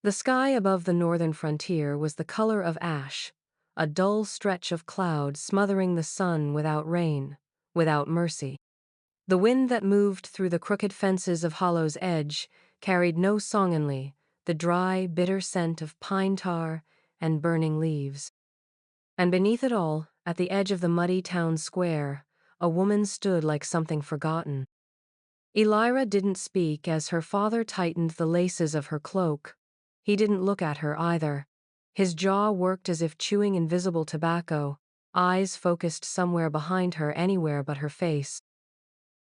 The sky above the northern frontier was the color of ash, a dull stretch of cloud smothering the sun without rain, without mercy. The wind that moved through the crooked fences of Hollow's Edge carried no song the dry, bitter scent of pine tar and burning leaves. And beneath it all, at the edge of the muddy town square, a woman stood like something forgotten. Elira didn't speak as her father tightened the laces of her cloak. He didn't look at her either. His jaw worked as if chewing invisible tobacco, eyes focused somewhere behind her, anywhere but her face.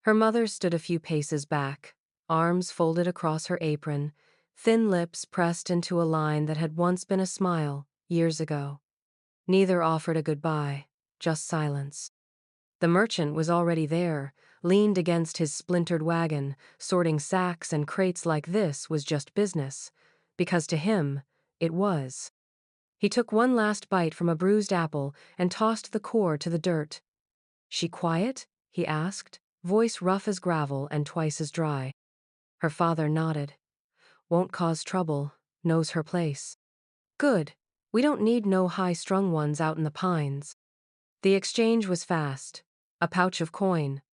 Her mother stood a few paces back, arms folded across her apron, thin lips pressed into a line that had once been a smile, years ago. Neither offered a goodbye, just silence. The merchant was already there, leaned against his splintered wagon. Sorting sacks and crates like this was just business, because to him, it was. He took one last bite from a bruised apple and tossed the core to the dirt. "She quiet?" he asked, voice rough as gravel and twice as dry. Her father nodded. "Won't cause trouble, knows her place." "Good. We don't need no high-strung ones out in the pines." The exchange was fast. A pouch of coin.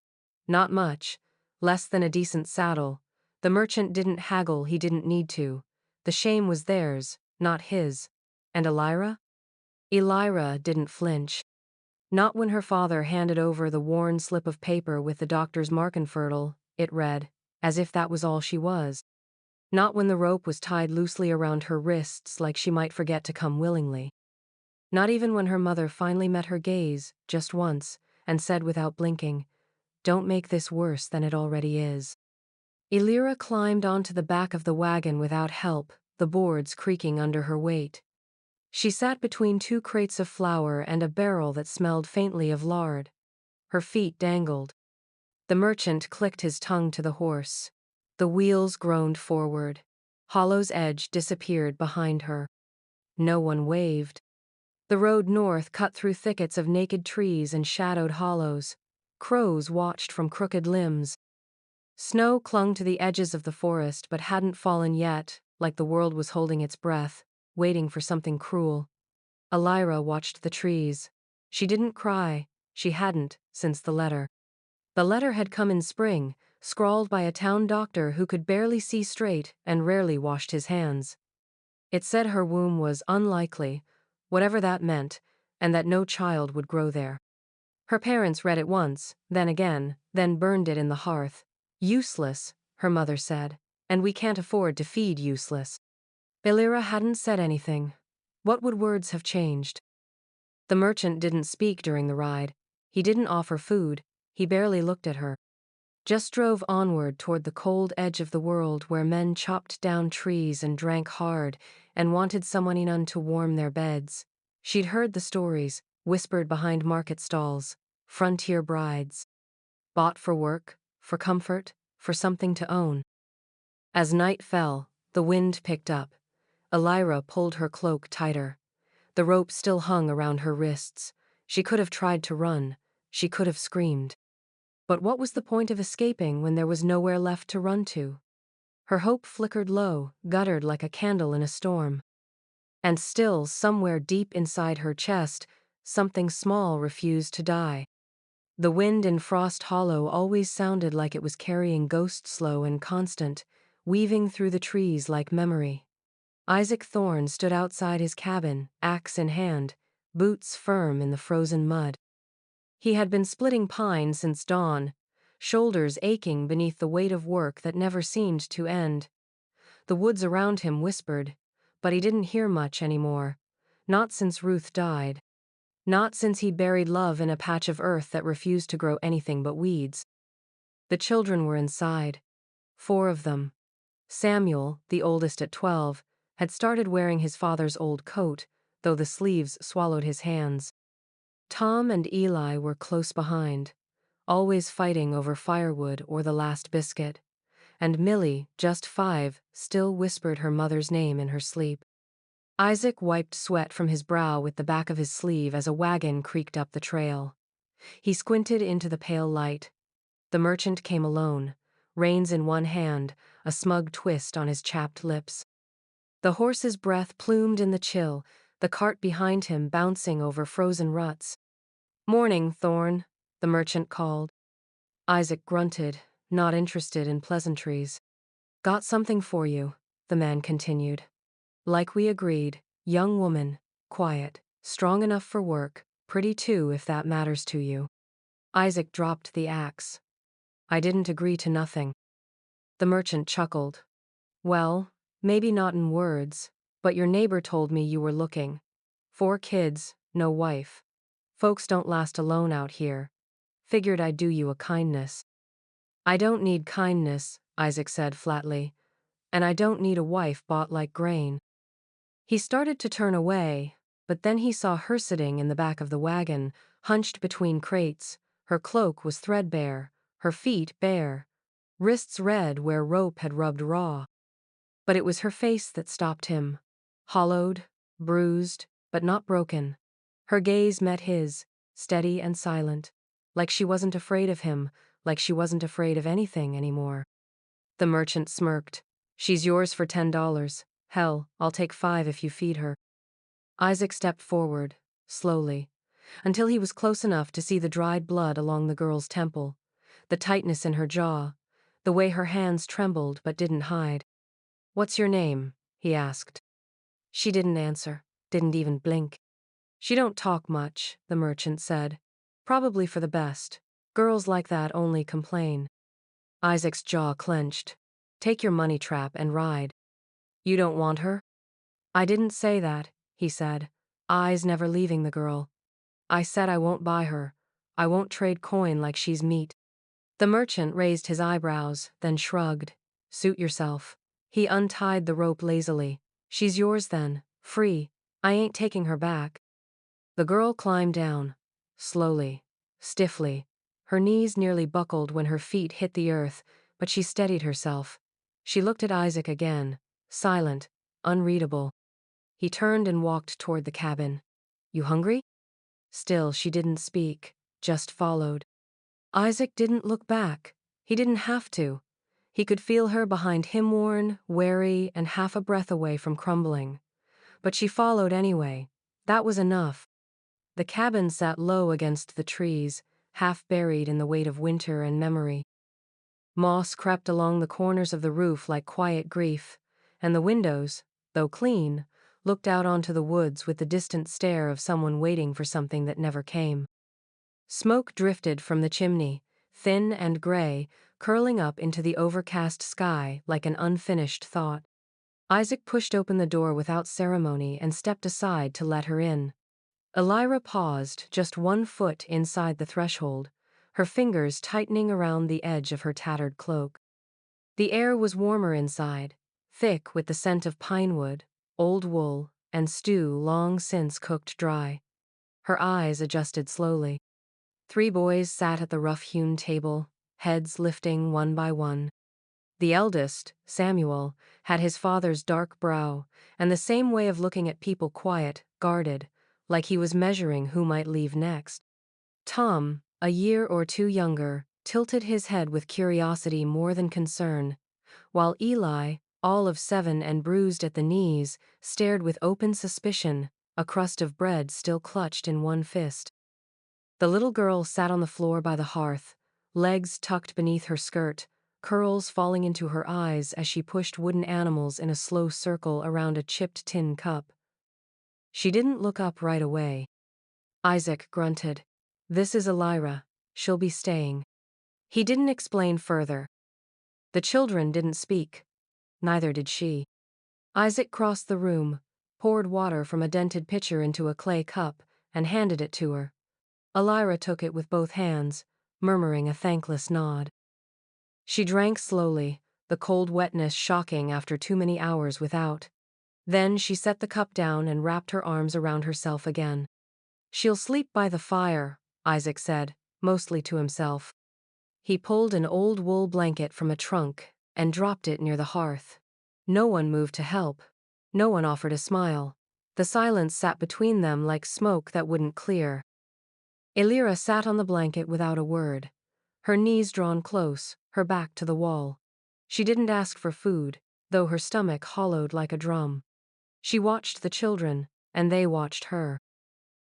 Not much, less than a decent saddle. The merchant didn't haggle, he didn't need to. The shame was theirs, not his. And Elira? Elira didn't flinch. Not when her father handed over the worn slip of paper with the doctor's mark infertile, it read, as if that was all she was. Not when the rope was tied loosely around her wrists like she might forget to come willingly. Not even when her mother finally met her gaze, just once, and said without blinking, "Don't make this worse than it already is." Elira climbed onto the back of the wagon without help, the boards creaking under her weight. She sat between two crates of flour and a barrel that smelled faintly of lard. Her feet dangled. The merchant clicked his tongue to the horse. The wheels groaned forward. Hollow's Edge disappeared behind her. No one waved. The road north cut through thickets of naked trees and shadowed hollows. Crows watched from crooked limbs. Snow clung to the edges of the forest but hadn't fallen yet, like the world was holding its breath, waiting for something cruel. Elira watched the trees. She didn't cry. She hadn't, since the letter. The letter had come in spring, scrawled by a town doctor who could barely see straight and rarely washed his hands. It said her womb was unlikely, whatever that meant, and that no child would grow there. Her parents read it once, then again, then burned it in the hearth. "Useless," her mother said, "and we can't afford to feed useless." Elira hadn't said anything. What would words have changed? The merchant didn't speak during the ride. He didn't offer food. He barely looked at her. Just drove onward toward the cold edge of the world where men chopped down trees and drank hard and wanted someone in to warm their beds. She'd heard the stories, whispered behind market stalls, frontier brides. Bought for work, for comfort, for something to own. As night fell, the wind picked up. Elira pulled her cloak tighter. The rope still hung around her wrists. She could have tried to run. She could have screamed. But what was the point of escaping when there was nowhere left to run to? Her hope flickered low, guttered like a candle in a storm. And still, somewhere deep inside her chest, something small refused to die. The wind in Frost Hollow always sounded like it was carrying ghosts slow and constant, weaving through the trees like memory. Isaac Thorne stood outside his cabin, axe in hand, boots firm in the frozen mud. He had been splitting pine since dawn, shoulders aching beneath the weight of work that never seemed to end. The woods around him whispered, but he didn't hear much anymore. Not since Ruth died. Not since he buried love in a patch of earth that refused to grow anything but weeds. The children were inside. 4 of them. Samuel, the oldest at 12, had started wearing his father's old coat, though the sleeves swallowed his hands. Tom and Eli were close behind, always fighting over firewood or the last biscuit. And Millie, just 5, still whispered her mother's name in her sleep. Isaac wiped sweat from his brow with the back of his sleeve as a wagon creaked up the trail. He squinted into the pale light. The merchant came alone, reins in one hand, a smug twist on his chapped lips. The horse's breath plumed in the chill, the cart behind him bouncing over frozen ruts. "Morning, Thorne," the merchant called. Isaac grunted, not interested in pleasantries. "Got something for you," the man continued. "Like we agreed, young woman, quiet, strong enough for work, pretty too if that matters to you." Isaac dropped the axe. "I didn't agree to nothing." The merchant chuckled. "Well, maybe not in words, but your neighbor told me you were looking. 4 kids, no wife. Folks don't last alone out here. Figured I'd do you a kindness." "I don't need kindness," Isaac said flatly. "And I don't need a wife bought like grain." He started to turn away, but then he saw her sitting in the back of the wagon, hunched between crates. Her cloak was threadbare, her feet bare, wrists red where rope had rubbed raw. But it was her face that stopped him. Hollowed, bruised, but not broken. Her gaze met his, steady and silent, like she wasn't afraid of him, like she wasn't afraid of anything anymore. The merchant smirked. "She's yours for $10. Hell, I'll take 5 if you feed her." Isaac stepped forward, slowly, until he was close enough to see the dried blood along the girl's temple, the tightness in her jaw, the way her hands trembled but didn't hide. "What's your name?" he asked. She didn't answer, didn't even blink. "She don't talk much," the merchant said. "Probably for the best. Girls like that only complain." Isaac's jaw clenched. "Take your money trap and ride." "You don't want her?" "I didn't say that," he said, eyes never leaving the girl. "I said I won't buy her. I won't trade coin like she's meat." The merchant raised his eyebrows, then shrugged. "Suit yourself." He untied the rope lazily. "She's yours then, free. I ain't taking her back." The girl climbed down, slowly, stiffly. Her knees nearly buckled when her feet hit the earth, but she steadied herself. She looked at Isaac again, silent, unreadable. He turned and walked toward the cabin. "You hungry?" Still she didn't speak, just followed. Isaac didn't look back. He didn't have to. He could feel her behind him, worn, wary, and half a breath away from crumbling. But she followed anyway. That was enough. The cabin sat low against the trees, half buried in the weight of winter and memory. Moss crept along the corners of the roof like quiet grief, and the windows, though clean, looked out onto the woods with the distant stare of someone waiting for something that never came. Smoke drifted from the chimney, thin and gray, curling up into the overcast sky like an unfinished thought. Isaac pushed open the door without ceremony and stepped aside to let her in. Elira paused, just 1 foot inside the threshold, her fingers tightening around the edge of her tattered cloak. The air was warmer inside, thick with the scent of pine wood, old wool, and stew long since cooked dry. Her eyes adjusted slowly. 3 boys sat at the rough-hewn table, heads lifting one by one. The eldest, Samuel, had his father's dark brow, and the same way of looking at people, quiet, guarded, like he was measuring who might leave next. Tom, a year or 2 younger, tilted his head with curiosity more than concern, while Eli, all of 7 and bruised at the knees, stared with open suspicion, a crust of bread still clutched in one fist. The little girl sat on the floor by the hearth, legs tucked beneath her skirt, curls falling into her eyes as she pushed wooden animals in a slow circle around a chipped tin cup. She didn't look up right away. Isaac grunted. "This is Elira. She'll be staying." He didn't explain further. The children didn't speak. Neither did she. Isaac crossed the room, poured water from a dented pitcher into a clay cup, and handed it to her. Elira took it with both hands, murmuring a thankless nod. She drank slowly, the cold wetness shocking after too many hours without. Then she set the cup down and wrapped her arms around herself again. "She'll sleep by the fire," Isaac said, mostly to himself. He pulled an old wool blanket from a trunk and dropped it near the hearth. No one moved to help. No one offered a smile. The silence sat between them like smoke that wouldn't clear. Elira sat on the blanket without a word, her knees drawn close, her back to the wall. She didn't ask for food, though her stomach hollowed like a drum. She watched the children, and they watched her.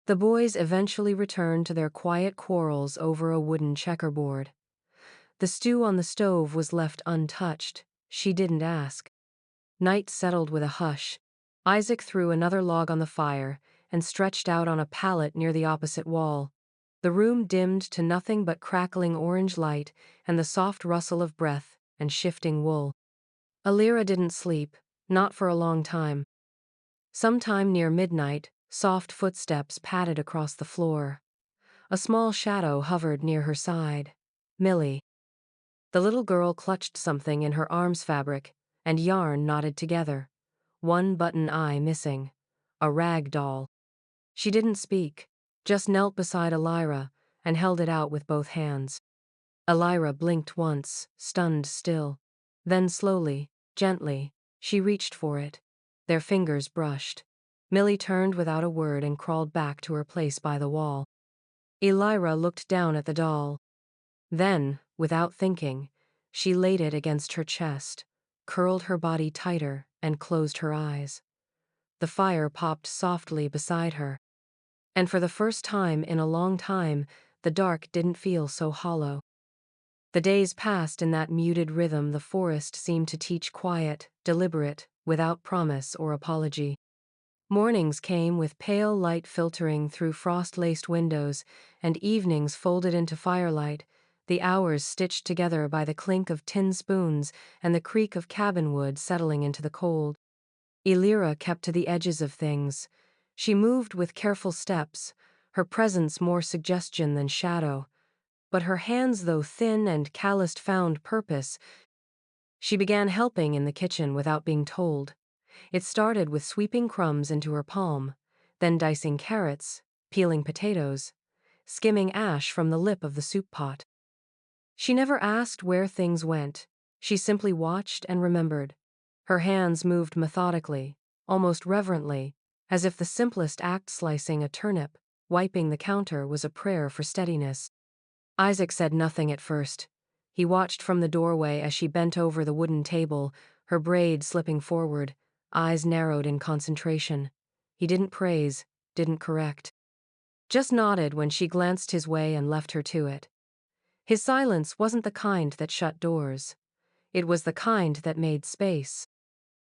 The boys eventually returned to their quiet quarrels over a wooden checkerboard. The stew on the stove was left untouched. She didn't ask. Night settled with a hush. Isaac threw another log on the fire and stretched out on a pallet near the opposite wall. The room dimmed to nothing but crackling orange light and the soft rustle of breath and shifting wool. Alira didn't sleep, not for a long time. Sometime near midnight, soft footsteps padded across the floor. A small shadow hovered near her side. Millie. The little girl clutched something in her arm's fabric, and yarn knotted together. One button eye missing. A rag doll. She didn't speak, just knelt beside Alira and held it out with both hands. Alira blinked once, stunned still. Then slowly, gently, she reached for it. Their fingers brushed. Millie turned without a word and crawled back to her place by the wall. Elira looked down at the doll. Then, without thinking, she laid it against her chest, curled her body tighter, and closed her eyes. The fire popped softly beside her. And for the first time in a long time, the dark didn't feel so hollow. The days passed in that muted rhythm the forest seemed to teach, quiet, deliberate, without promise or apology. Mornings came with pale light filtering through frost-laced windows, and evenings folded into firelight, the hours stitched together by the clink of tin spoons and the creak of cabin wood settling into the cold. Elira kept to the edges of things. She moved with careful steps, her presence more suggestion than shadow. But her hands, though thin and calloused, found purpose. She began helping in the kitchen without being told. It started with sweeping crumbs into her palm, then dicing carrots, peeling potatoes, skimming ash from the lip of the soup pot. She never asked where things went. She simply watched and remembered. Her hands moved methodically, almost reverently, as if the simplest act, slicing a turnip, wiping the counter, was a prayer for steadiness. Isaac said nothing at first. He watched from the doorway as she bent over the wooden table, her braid slipping forward, eyes narrowed in concentration. He didn't praise, didn't correct. Just nodded when she glanced his way and left her to it. His silence wasn't the kind that shut doors. It was the kind that made space.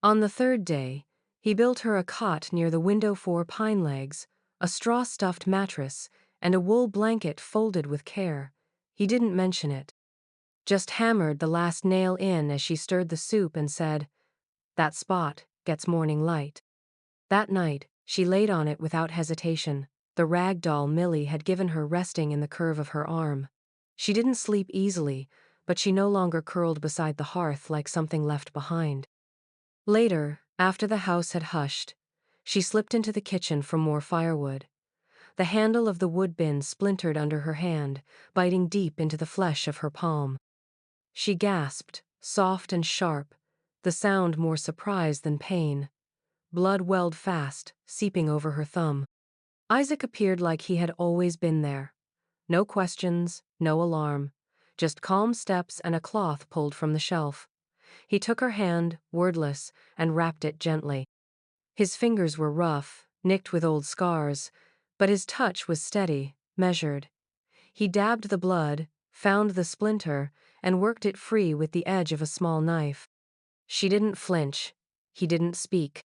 On the third day, he built her a cot near the window, 4 pine legs, a straw-stuffed mattress, and a wool blanket folded with care. He didn't mention it. Just hammered the last nail in as she stirred the soup and said, "That spot gets morning light." That night, she laid on it without hesitation, the rag doll Millie had given her resting in the curve of her arm. She didn't sleep easily, but she no longer curled beside the hearth like something left behind. Later, after the house had hushed, she slipped into the kitchen for more firewood. The handle of the wood bin splintered under her hand, biting deep into the flesh of her palm. She gasped, soft and sharp, the sound more surprise than pain. Blood welled fast, seeping over her thumb. Isaac appeared like he had always been there. No questions, no alarm, just calm steps and a cloth pulled from the shelf. He took her hand, wordless, and wrapped it gently. His fingers were rough, nicked with old scars, but his touch was steady, measured. He dabbed the blood, found the splinter, and worked it free with the edge of a small knife. She didn't flinch. He didn't speak.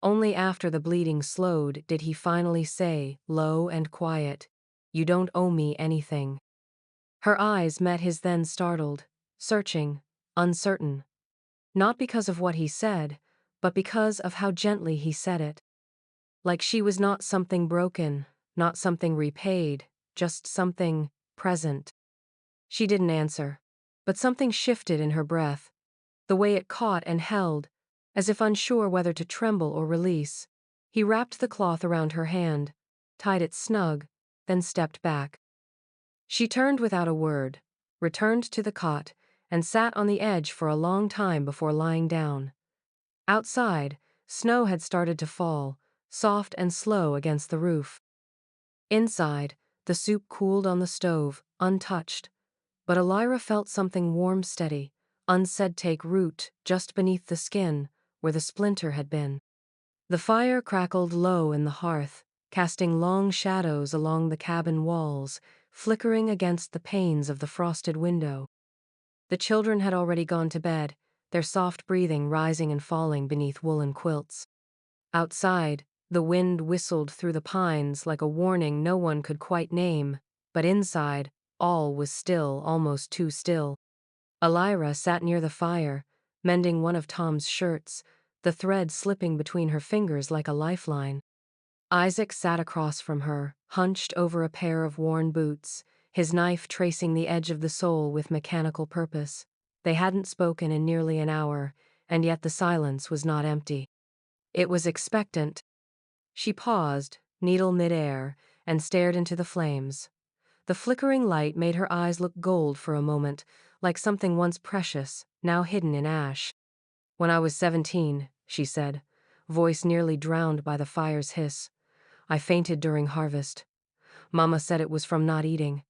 Only after the bleeding slowed did he finally say, low and quiet, "You don't owe me anything." Her eyes met his, then startled, searching, uncertain. Not because of what he said, but because of how gently he said it. Like she was not something broken, not something repaid, just something present. She didn't answer, but something shifted in her breath, the way it caught and held, as if unsure whether to tremble or release. He wrapped the cloth around her hand, tied it snug, then stepped back. She turned without a word, returned to the cot, and sat on the edge for a long time before lying down. Outside, snow had started to fall, soft and slow against the roof. Inside, the soup cooled on the stove, untouched, but Elira felt something warm, steady, unsaid take root just beneath the skin, where the splinter had been. The fire crackled low in the hearth, casting long shadows along the cabin walls, flickering against the panes of the frosted window. The children had already gone to bed, their soft breathing rising and falling beneath woolen quilts. Outside, the wind whistled through the pines like a warning no one could quite name, but inside, all was still, almost too still. Elira sat near the fire, mending one of Tom's shirts, the thread slipping between her fingers like a lifeline. Isaac sat across from her, hunched over a pair of worn boots, his knife tracing the edge of the sole with mechanical purpose. They hadn't spoken in nearly an hour, and yet the silence was not empty. It was expectant. She paused, needle midair, and stared into the flames. The flickering light made her eyes look gold for a moment, like something once precious, now hidden in ash. "When I was 17, she said, voice nearly drowned by the fire's hiss. "I fainted during harvest. Mama said it was from not eating.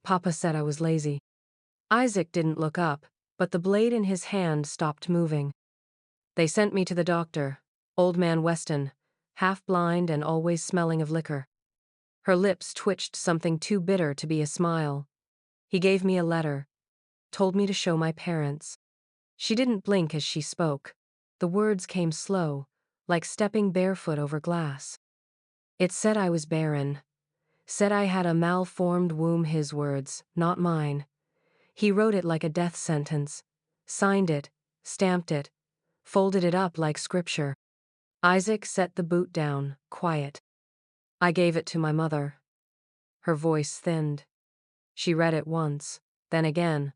Papa said I was lazy." Isaac didn't look up, but the blade in his hand stopped moving. "They sent me to the doctor, old man Weston, half-blind and always smelling of liquor." Her lips twitched something too bitter to be a smile. "He gave me a letter, told me to show my parents." She didn't blink as she spoke. The words came slow, like stepping barefoot over glass. "It said I was barren. Said I had a malformed womb," his words, not mine. He wrote it like a death sentence. Signed it, stamped it, folded it up like scripture. Isaac set the boot down, quiet. "I gave it to my mother." Her voice thinned. She read it once, then again.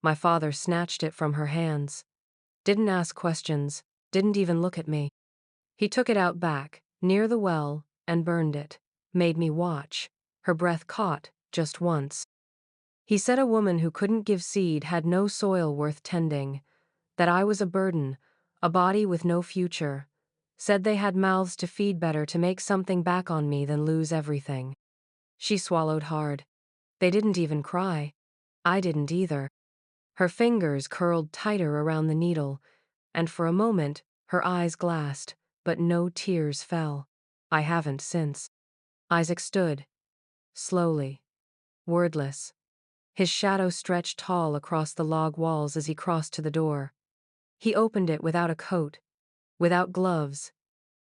My father snatched it from her hands. Didn't ask questions, didn't even look at me. He took it out back, near the well, and burned it. Made me watch. Her breath caught, just once. He said a woman who couldn't give seed had no soil worth tending. That I was a burden, a body with no future. Said they had mouths to feed better to make something back on me than lose everything. She swallowed hard. They didn't even cry. I didn't either. Her fingers curled tighter around the needle, and for a moment, her eyes glassed, but no tears fell. I haven't since. Isaac stood, slowly, wordless. His shadow stretched tall across the log walls as he crossed to the door. He opened it without a coat, without gloves,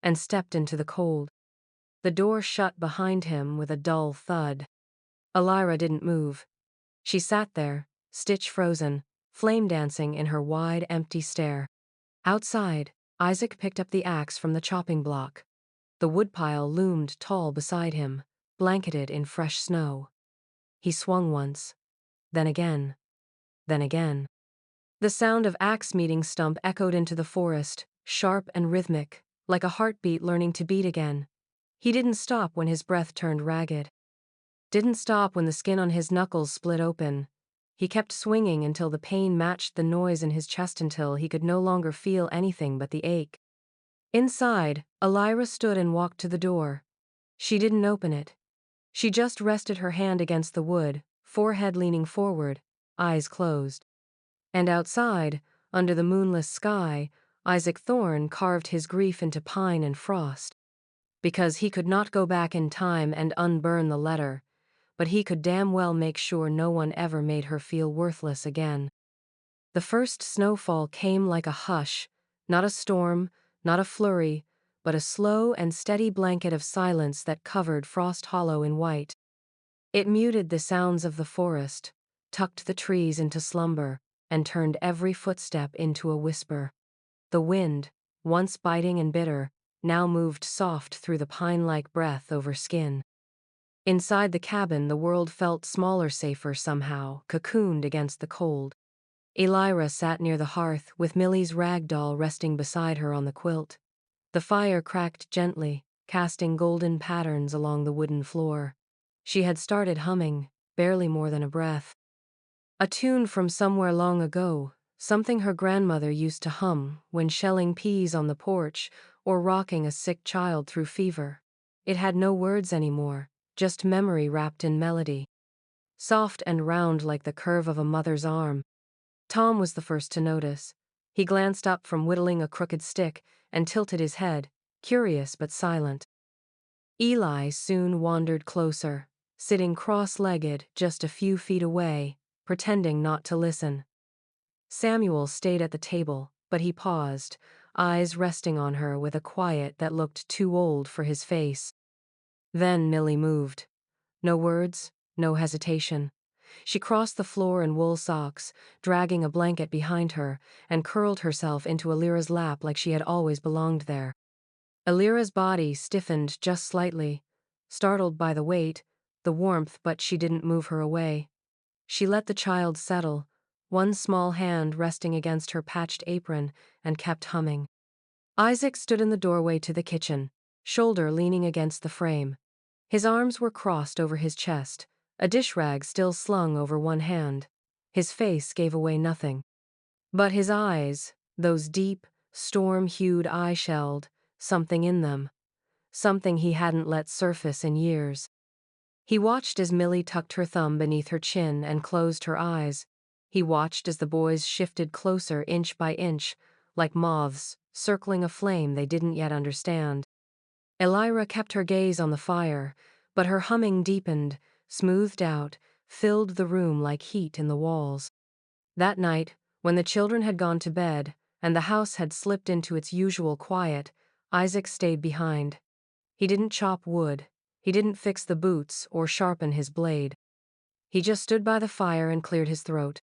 and stepped into the cold. The door shut behind him with a dull thud. Elira didn't move. She sat there, stitch frozen, flame dancing in her wide, empty stare. Outside, Isaac picked up the axe from the chopping block. The woodpile loomed tall beside him, blanketed in fresh snow. He swung once, then again, then again. The sound of axe meeting stump echoed into the forest, sharp and rhythmic, like a heartbeat learning to beat again. He didn't stop when his breath turned ragged. Didn't stop when the skin on his knuckles split open. He kept swinging until the pain matched the noise in his chest until he could no longer feel anything but the ache. Inside, Elira stood and walked to the door. She didn't open it. She just rested her hand against the wood, forehead leaning forward, eyes closed. And outside, under the moonless sky, Isaac Thorne carved his grief into pine and frost. Because he could not go back in time and unburn the letter, but he could damn well make sure no one ever made her feel worthless again. The first snowfall came like a hush, not a storm, not a flurry, but a slow and steady blanket of silence that covered Frost Hollow in white. It muted the sounds of the forest, tucked the trees into slumber, and turned every footstep into a whisper. The wind, once biting and bitter, now moved soft through the pine-like breath over skin. Inside the cabin the world felt smaller, safer somehow, cocooned against the cold. Elira sat near the hearth with Millie's rag doll resting beside her on the quilt. The fire cracked gently, casting golden patterns along the wooden floor. She had started humming, barely more than a breath. A tune from somewhere long ago, something her grandmother used to hum when shelling peas on the porch or rocking a sick child through fever. It had no words anymore, just memory wrapped in melody. Soft and round like the curve of a mother's arm. Tom was the first to notice. He glanced up from whittling a crooked stick and tilted his head, curious but silent. Eli soon wandered closer, sitting cross-legged just a few feet away, pretending not to listen. Samuel stayed at the table, but he paused, eyes resting on her with a quiet that looked too old for his face. Then Millie moved. No words, no hesitation. She crossed the floor in wool socks, dragging a blanket behind her, and curled herself into Alira's lap like she had always belonged there. Alira's body stiffened just slightly, startled by the weight, the warmth, but she didn't move her away. She let the child settle, one small hand resting against her patched apron, and kept humming. Isaac stood in the doorway to the kitchen, shoulder leaning against the frame. His arms were crossed over his chest, a dish rag still slung over one hand. His face gave away nothing. But his eyes, those deep, storm-hued eye-shelled, something in them. Something he hadn't let surface in years. He watched as Millie tucked her thumb beneath her chin and closed her eyes. He watched as the boys shifted closer inch by inch, like moths, circling a flame they didn't yet understand. Elira kept her gaze on the fire, but her humming deepened, smoothed out, filled the room like heat in the walls. That night, when the children had gone to bed, and the house had slipped into its usual quiet, Isaac stayed behind. He didn't chop wood. He didn't fix the boots or sharpen his blade. He just stood by the fire and cleared his throat.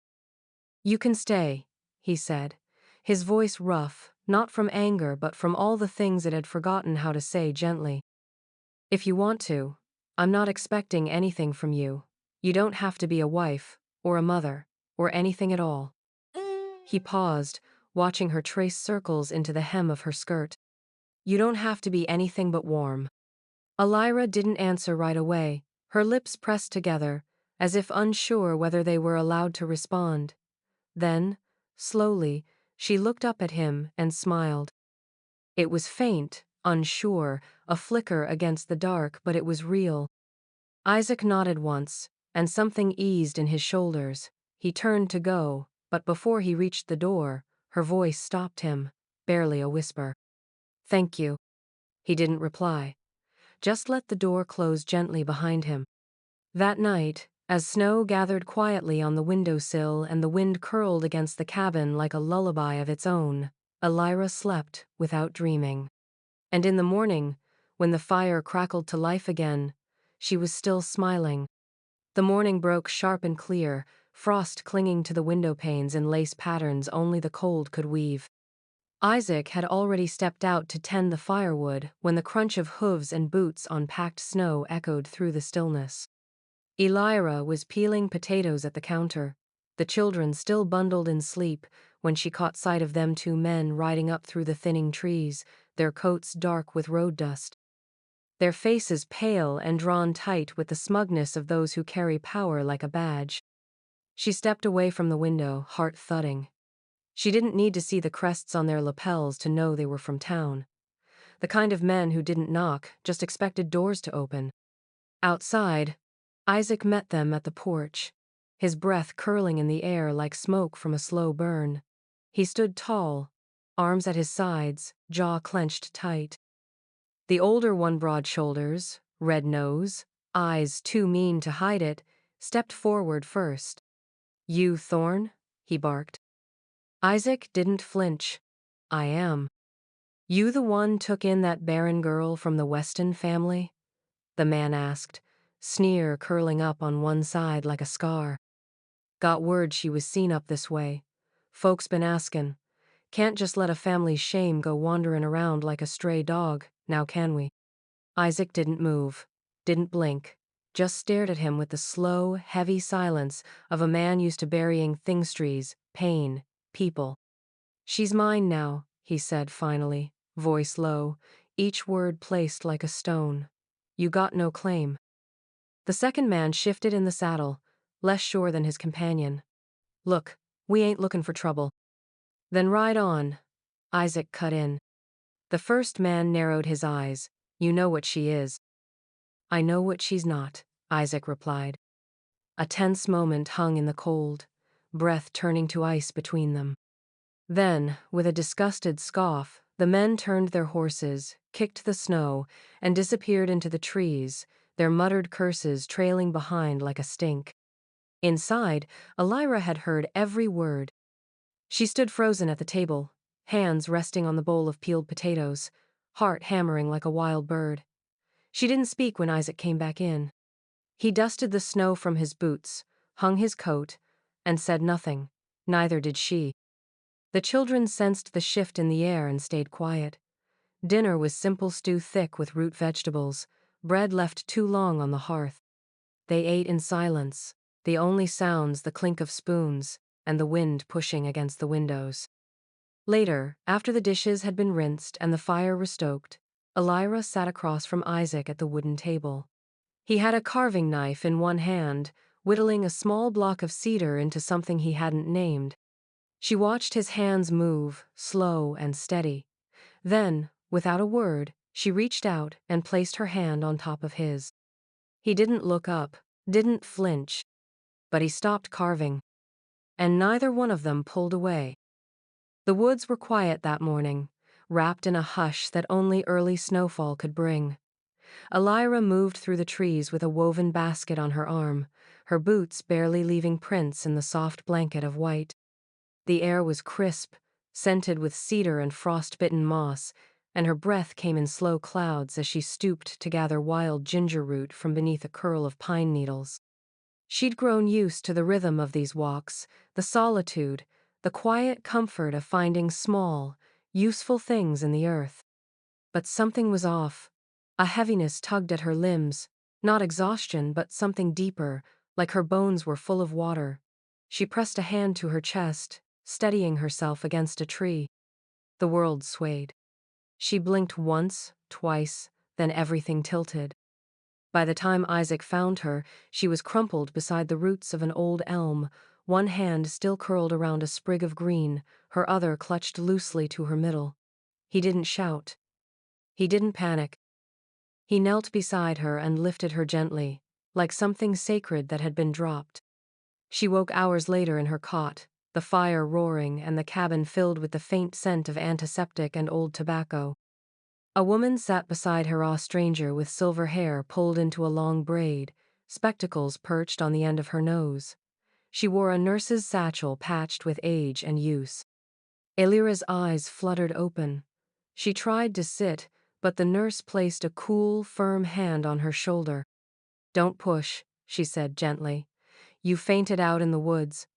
"You can stay," he said, his voice rough, not from anger but from all the things it had forgotten how to say gently. "If you want to. I'm not expecting anything from you. You don't have to be a wife, or a mother, or anything at all." He paused, watching her trace circles into the hem of her skirt. "You don't have to be anything but warm." Elira didn't answer right away, her lips pressed together, as if unsure whether they were allowed to respond. Then, slowly, she looked up at him and smiled. It was faint, unsure, a flicker against the dark, but it was real. Isaac nodded once, and something eased in his shoulders. He turned to go, but before he reached the door, her voice stopped him, barely a whisper. "Thank you." He didn't reply. Just let the door close gently behind him. That night, as snow gathered quietly on the windowsill and the wind curled against the cabin like a lullaby of its own, Elira slept without dreaming. And in the morning, when the fire crackled to life again, she was still smiling. The morning broke sharp and clear, frost clinging to the window panes in lace patterns only the cold could weave. Isaac had already stepped out to tend the firewood when the crunch of hooves and boots on packed snow echoed through the stillness. Elira was peeling potatoes at the counter, the children still bundled in sleep, when she caught sight of them two men riding up through the thinning trees, their coats dark with road dust. Their faces pale and drawn tight with the smugness of those who carry power like a badge. She stepped away from the window, heart thudding. She didn't need to see the crests on their lapels to know they were from town. The kind of men who didn't knock, just expected doors to open. Outside, Isaac met them at the porch, his breath curling in the air like smoke from a slow burn. He stood tall, arms at his sides, jaw clenched tight. The older one, broad shoulders, red nose, eyes too mean to hide it, stepped forward first. "You, Thorne?" he barked. Isaac didn't flinch. "I am." "You the one took in that barren girl from the Weston family?" the man asked, sneer curling up on one side like a scar. "Got word she was seen up this way. Folks been askin'. Can't just let a family's shame go wanderin' around like a stray dog, now can we?" Isaac didn't move, didn't blink, just stared at him with the slow, heavy silence of a man used to burying thingstries, pain, people. "She's mine now," he said finally, voice low, each word placed like a stone. "You got no claim." The second man shifted in the saddle, less sure than his companion. "Look, we ain't looking for trouble." "Then ride on," Isaac cut in. The first man narrowed his eyes. "You know what she is." "I know what she's not," Isaac replied. A tense moment hung in the cold, breath turning to ice between them. Then, with a disgusted scoff, The men turned their horses, kicked the snow, and disappeared into the trees, their muttered curses trailing behind like a stink. Inside, Elira had heard every word. She stood frozen at the table, hands resting on the bowl of peeled potatoes, heart hammering like a wild bird. She didn't speak when Isaac came back in. He dusted the snow from his boots, hung his coat, and said nothing. Neither did she. The children sensed the shift in the air and stayed quiet. Dinner was simple stew thick with root vegetables, bread left too long on the hearth. They ate in silence, the only sounds the clink of spoons and the wind pushing against the windows. Later, after the dishes had been rinsed and the fire restoked, Elira sat across from Isaac at the wooden table. He had a carving knife in one hand, whittling a small block of cedar into something he hadn't named. She watched his hands move, slow and steady. Then, without a word, she reached out and placed her hand on top of his. He didn't look up, didn't flinch, but he stopped carving. And neither one of them pulled away. The woods were quiet that morning, wrapped in a hush that only early snowfall could bring. Elira moved through the trees with a woven basket on her arm, her boots barely leaving prints in the soft blanket of white. The air was crisp, scented with cedar and frost-bitten moss, and her breath came in slow clouds as she stooped to gather wild ginger root from beneath a curl of pine needles. She'd grown used to the rhythm of these walks, the solitude, the quiet comfort of finding small, useful things in the earth. But something was off. A heaviness tugged at her limbs, not exhaustion but something deeper, like her bones were full of water. She pressed a hand to her chest, steadying herself against a tree. The world swayed. She blinked once, twice, then everything tilted. By the time Isaac found her, she was crumpled beside the roots of an old elm, one hand still curled around a sprig of green, her other clutched loosely to her middle. He didn't shout. He didn't panic. He knelt beside her and lifted her gently, like something sacred that had been dropped. She woke hours later in her cot, the fire roaring and the cabin filled with the faint scent of antiseptic and old tobacco. A woman sat beside her, a stranger with silver hair pulled into a long braid, spectacles perched on the end of her nose. She wore a nurse's satchel patched with age and use. Elira's eyes fluttered open. She tried to sit, but the nurse placed a cool, firm hand on her shoulder. "Don't push," she said gently. "You fainted out in the woods.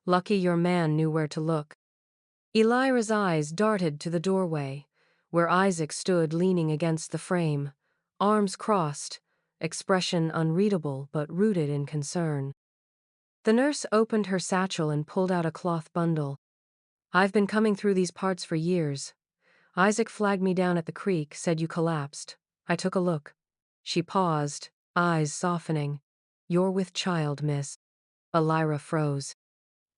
Lucky your man knew where to look." Elira's eyes darted to the doorway, where Isaac stood leaning against the frame, arms crossed, expression unreadable but rooted in concern. The nurse opened her satchel and pulled out a cloth bundle. "I've been coming through these parts for years. Isaac flagged me down at the creek, said you collapsed. I took a look." She paused, eyes softening. "You're with child, miss." Elira froze.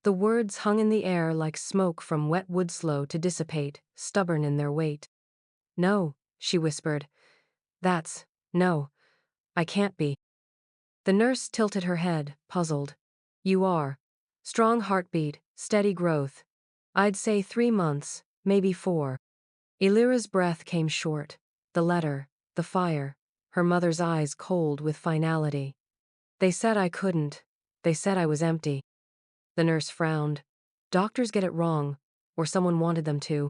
The words hung in the air like smoke from wet wood slow to dissipate, stubborn in their weight. "No," she whispered. No, I can't be." The nurse tilted her head, puzzled. "You are. Strong heartbeat, steady growth. I'd say 3 months, maybe 4. Elira's breath came short. The letter, the fire, her mother's eyes cold with finality. "They said I couldn't. They said I was empty." The nurse frowned. "Doctors get it wrong, or someone wanted them to."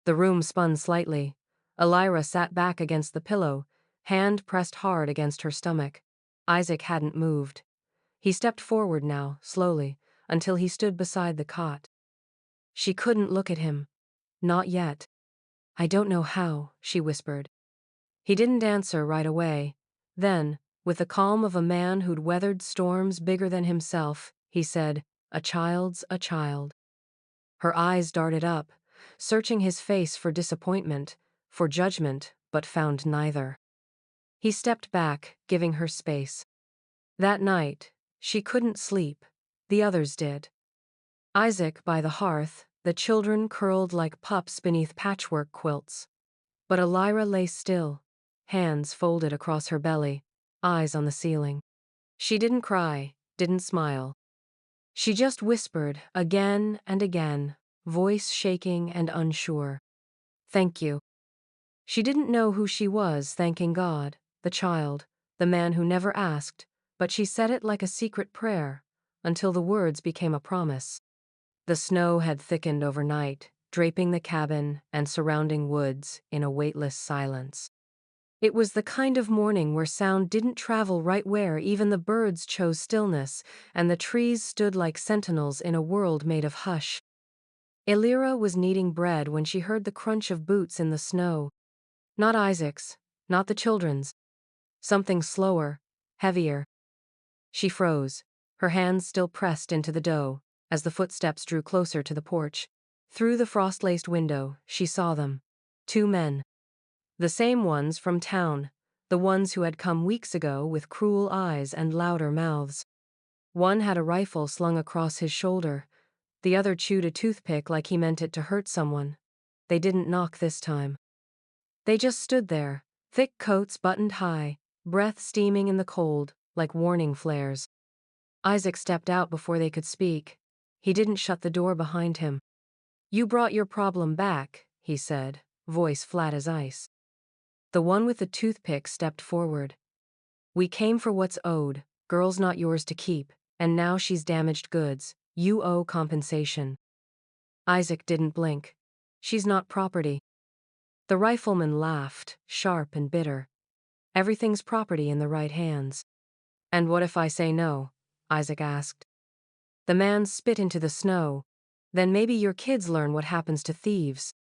The room spun slightly. Elira sat back against the pillow, hand pressed hard against her stomach. Isaac hadn't moved. He stepped forward now, slowly, until he stood beside the cot. She couldn't look at him. Not yet. "I don't know how," she whispered. He didn't answer right away. Then, with the calm of a man who'd weathered storms bigger than himself, he said, "A child's a child." Her eyes darted up, searching his face for disappointment, for judgment, but found neither. He stepped back, giving her space. That night, she couldn't sleep. The others did. Isaac by the hearth, the children curled like pups beneath patchwork quilts. But Elira lay still, hands folded across her belly, eyes on the ceiling. She didn't cry, didn't smile. She just whispered again and again, voice shaking and unsure. Thank you. She didn't know who she was thanking God, the child, the man who never asked, but she said it like a secret prayer, until the words became a promise. The snow had thickened overnight, draping the cabin and surrounding woods in a weightless silence. It was the kind of morning where sound didn't travel right where even the birds chose stillness, and the trees stood like sentinels in a world made of hush. Elira was kneading bread when she heard the crunch of boots in the snow. Not Isaac's, not the children's. Something slower, heavier. She froze, her hands still pressed into the dough, as the footsteps drew closer to the porch. Through the frost-laced window, she saw them. Two men. The same ones from town, the ones who had come weeks ago with cruel eyes and louder mouths. One had a rifle slung across his shoulder, the other chewed a toothpick like he meant it to hurt someone. They didn't knock this time. They just stood there, thick coats buttoned high, breath steaming in the cold, like warning flares. Isaac stepped out before they could speak. He didn't shut the door behind him. "You brought your problem back," he said, voice flat as ice. The one with the toothpick stepped forward. "We came for what's owed, girl's not yours to keep, and now she's damaged goods. You owe compensation." Isaac didn't blink. "She's not property." The rifleman laughed, sharp and bitter. "Everything's property in the right hands." "And what if I say no?" Isaac asked. The man spit into the snow. "Then maybe your kids learn what happens to thieves."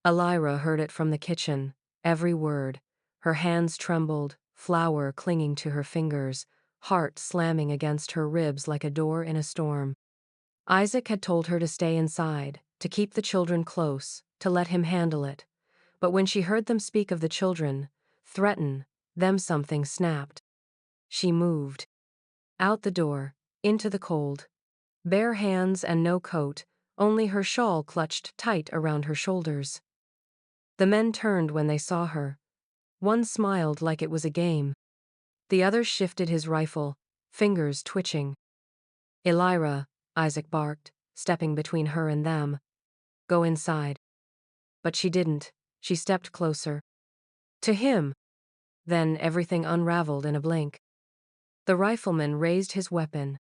Elira heard it from the kitchen, every word. Her hands trembled, flour clinging to her fingers, heart slamming against her ribs like a door in a storm. Isaac had told her to stay inside, to keep the children close, to let him handle it. But when she heard them speak of the children, threaten them, something snapped. She moved. Out the door, into the cold. Bare hands and no coat, only her shawl clutched tight around her shoulders. The men turned when they saw her. One smiled like it was a game. The other shifted his rifle, fingers twitching. "Elira," Isaac barked, stepping between her and them. "Go inside." But she didn't. She stepped closer. To him. Then everything unraveled in a blink. The rifleman raised his weapon.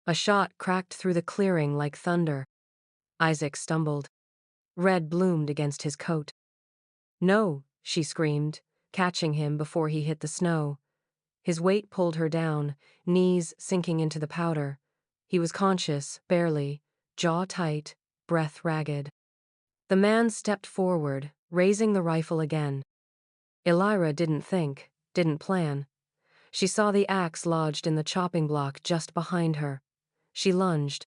A shot cracked through the clearing like thunder. Isaac stumbled. Red bloomed against his coat. "No," she screamed, catching him before he hit the snow. His weight pulled her down, knees sinking into the powder. He was conscious, barely, jaw tight, breath ragged. The man stepped forward, raising the rifle again. Elira didn't think, didn't plan. She saw the axe lodged in the chopping block just behind her. She lunged.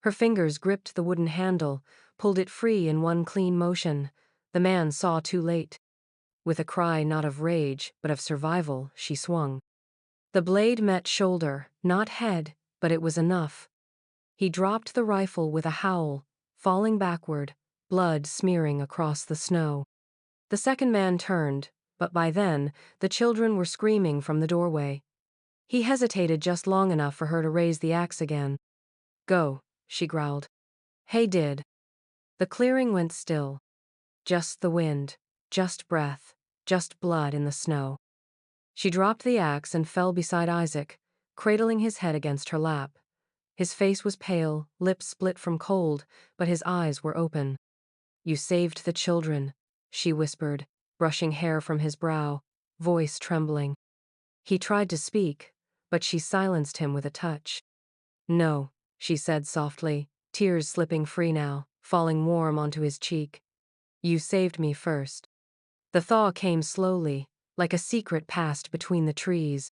Her fingers gripped the wooden handle, pulled it free in one clean motion. The man saw too late. With a cry not of rage, but of survival, she swung. The blade met shoulder, not head, but it was enough. He dropped the rifle with a howl, falling backward, blood smearing across the snow. The second man turned, but by then, the children were screaming from the doorway. He hesitated just long enough for her to raise the axe again. "Go," she growled. Hay did. The clearing went still. Just the wind, just breath, just blood in the snow. She dropped the axe and fell beside Isaac, cradling his head against her lap. His face was pale, lips split from cold, but his eyes were open. "You saved the children," she whispered, brushing hair from his brow, voice trembling. He tried to speak, but she silenced him with a touch. "No," she said softly, tears slipping free now, falling warm onto his cheek. "You saved me first." The thaw came slowly, like a secret passed between the trees.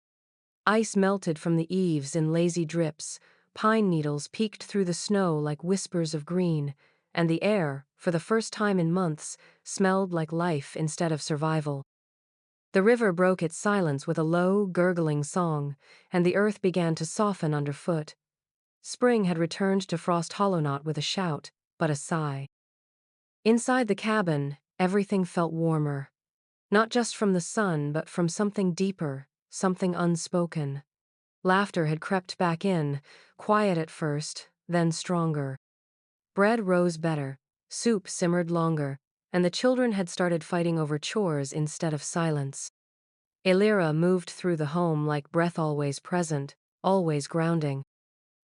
Ice melted from the eaves in lazy drips, pine needles peeked through the snow like whispers of green, and the air, for the first time in months, smelled like life instead of survival. The river broke its silence with a low, gurgling song, and the earth began to soften underfoot. Spring had returned to Frost Hollow not with a shout, but a sigh. Inside the cabin, everything felt warmer. Not just from the sun, but from something deeper, something unspoken. Laughter had crept back in, quiet at first, then stronger. Bread rose better, soup simmered longer, and the children had started fighting over chores instead of silence. Elira moved through the home like breath always present, always grounding.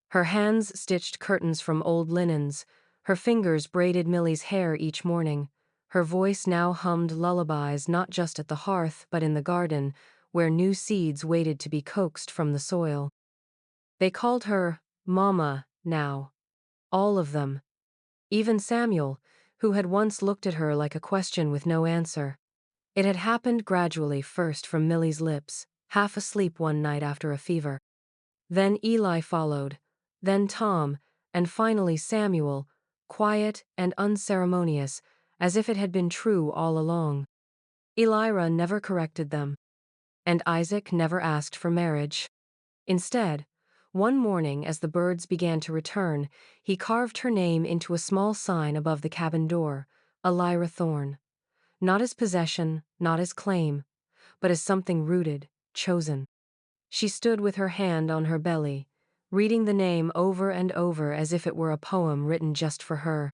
Her hands stitched curtains from old linens, her fingers braided Millie's hair each morning. Her voice now hummed lullabies not just at the hearth but in the garden, where new seeds waited to be coaxed from the soil. They called her Mama now, all of them. Even Samuel, who had once looked at her like a question with no answer. It had happened gradually, first from Millie's lips, half asleep one night after a fever. Then Eli followed, then Tom, and finally Samuel, quiet and unceremonious, as if it had been true all along. Elira never corrected them, and Isaac never asked for marriage. Instead, one morning as the birds began to return, he carved her name into a small sign above the cabin door, Elira Thorne. Not as possession, not as claim, but as something rooted, chosen. She stood with her hand on her belly, reading the name over and over as if it were a poem written just for her.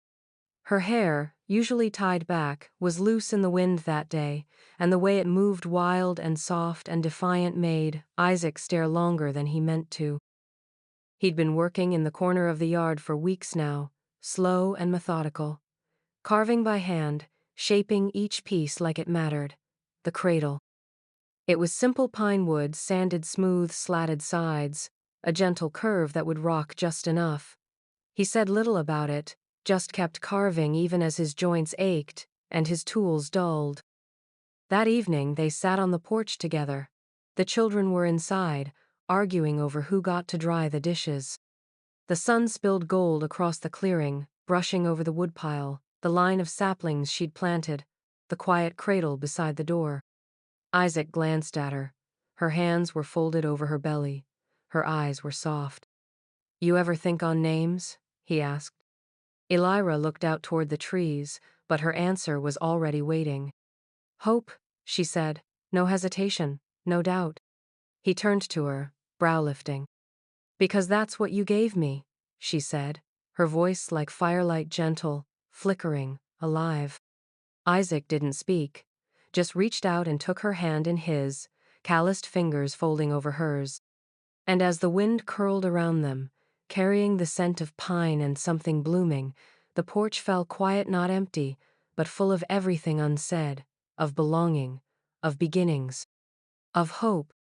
Her hair, usually tied back, was loose in the wind that day, and the way it moved wild and soft and defiant made Isaac stare longer than he meant to. He'd been working in the corner of the yard for weeks now, slow and methodical, carving by hand, shaping each piece like it mattered. The cradle. It was simple pine wood, sanded smooth, slatted sides, a gentle curve that would rock just enough. He said little about it, just kept carving even as his joints ached and his tools dulled. That evening they sat on the porch together. The children were inside, arguing over who got to dry the dishes. The sun spilled gold across the clearing, brushing over the woodpile, the line of saplings she'd planted, the quiet cradle beside the door. Isaac glanced at her. Her hands were folded over her belly. Her eyes were soft. "You ever think on names?" he asked. Elira looked out toward the trees, but her answer was already waiting. "Hope," she said, no hesitation, no doubt. He turned to her, brow lifting. "Because that's what you gave me," she said, her voice like firelight, gentle, flickering, alive. Isaac didn't speak, just reached out and took her hand in his, calloused fingers folding over hers. And as the wind curled around them, carrying the scent of pine and something blooming, the porch fell quiet, not empty, but full of everything unsaid, of belonging, of beginnings, of hope.